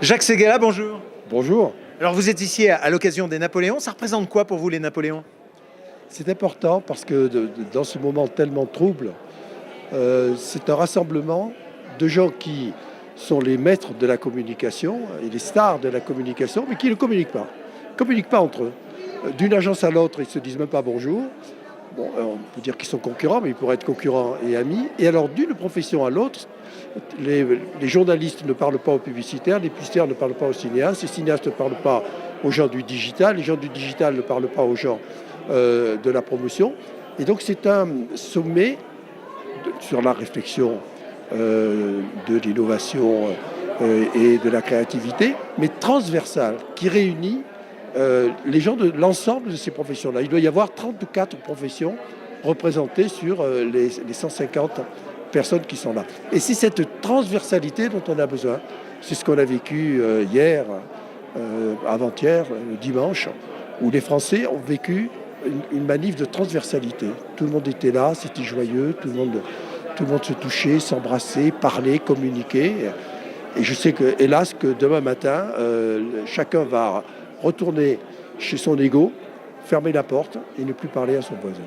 Jacques Séguéla, bonjour. Bonjour. Alors vous êtes ici à l'occasion des Napoléons. Ça représente quoi pour vous les Napoléons? C'est important parce que dans ce moment tellement trouble, c'est un rassemblement de gens qui sont les maîtres de la communication et les stars de la communication, mais qui ne communiquent pas. Ils ne communiquent pas entre eux. D'une agence à l'autre, ils ne se disent même pas bonjour. Bon, on peut dire qu'ils sont concurrents, mais ils pourraient être concurrents et amis. Et alors, d'une profession à l'autre, les journalistes ne parlent pas aux publicitaires, les publicitaires ne parlent pas aux cinéastes, les cinéastes ne parlent pas aux gens du digital, les gens du digital ne parlent pas aux gens de la promotion. Et donc, c'est un sommet sur la réflexion de l'innovation et de la créativité, mais transversal, qui réunit les gens de l'ensemble de ces professions-là. Il doit y avoir 34 professions représentées sur les 150 personnes qui sont là. Et c'est cette transversalité dont on a besoin. C'est ce qu'on a vécu hier, avant-hier, dimanche, où les Français ont vécu une manif de transversalité. Tout le monde était là, c'était joyeux, tout le monde se touchait, s'embrassait, parlait, communiquait. Et je sais que, hélas, que demain matin, chacun va retourner chez son ego, fermer la porte et ne plus parler à son voisin.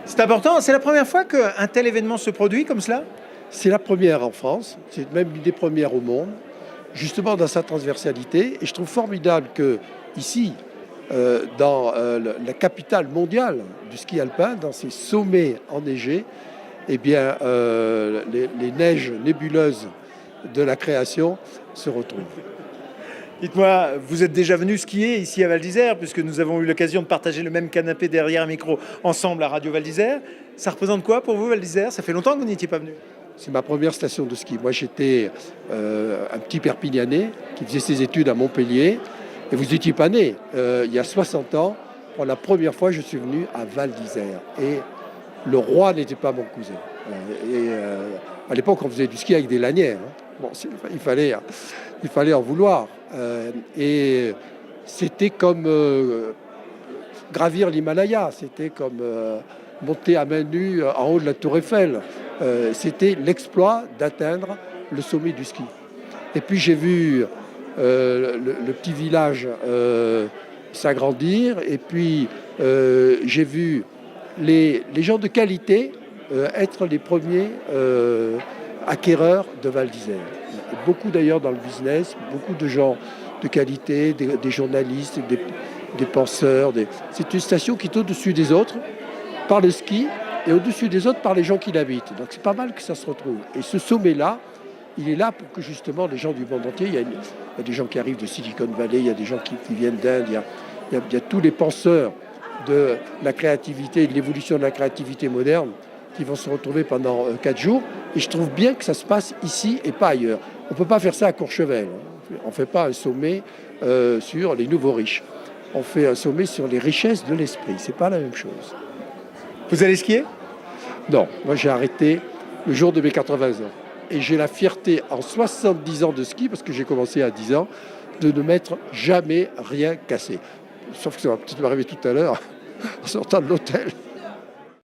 C'est important, c'est la première fois qu'un tel événement se produit comme cela? C'est la première en France, c'est même une des premières au monde, justement dans sa transversalité. Et je trouve formidable que ici, dans la capitale mondiale du ski alpin, dans ces sommets enneigés, eh bien, les neiges nébuleuses de la création se retrouvent. Dites-moi, vous êtes déjà venu skier ici à Val d'Isère, puisque nous avons eu l'occasion de partager le même canapé derrière un micro ensemble à Radio Val d'Isère. Ça représente quoi pour vous, Val d'Isère? Ça fait longtemps que vous n'y étiez pas venu. C'est ma première station de ski. Moi, j'étais un petit Perpignanais qui faisait ses études à Montpellier. Et vous n'étiez pas né. Il y a 60 ans, pour la première fois, je suis venu à Val d'Isère. Et le roi n'était pas mon cousin. À l'époque, on faisait du ski avec des lanières. Bon, il fallait en vouloir. Et c'était comme gravir l'Himalaya. C'était comme monter à main nue en haut de la Tour Eiffel. C'était l'exploit d'atteindre le sommet du ski. Et puis j'ai vu le petit village s'agrandir. Et puis j'ai vu les gens de qualité être les premiers acquéreurs de Val d'Isère. Beaucoup d'ailleurs dans le business, beaucoup de gens de qualité, des journalistes, des penseurs. C'est une station qui est au-dessus des autres par le ski et au-dessus des autres par les gens qui l'habitent. Donc c'est pas mal que ça se retrouve. Et ce sommet-là, il est là pour que justement les gens du monde entier, il y a des gens qui arrivent de Silicon Valley, il y a des gens qui viennent d'Inde, il y a tous les penseurs de la créativité et de l'évolution de la créativité moderne qui vont se retrouver pendant 4 jours. Et je trouve bien que ça se passe ici et pas ailleurs. On ne peut pas faire ça à Courchevel. On ne fait pas un sommet sur les nouveaux riches. On fait un sommet sur les richesses de l'esprit. Ce n'est pas la même chose. Vous allez skier? Non, moi j'ai arrêté le jour de mes 80 ans. Et j'ai la fierté en 70 ans de ski, parce que j'ai commencé à 10 ans, de ne m'être jamais rien cassé. Sauf que ça va peut-être m'arriver tout à l'heure en sortant de l'hôtel.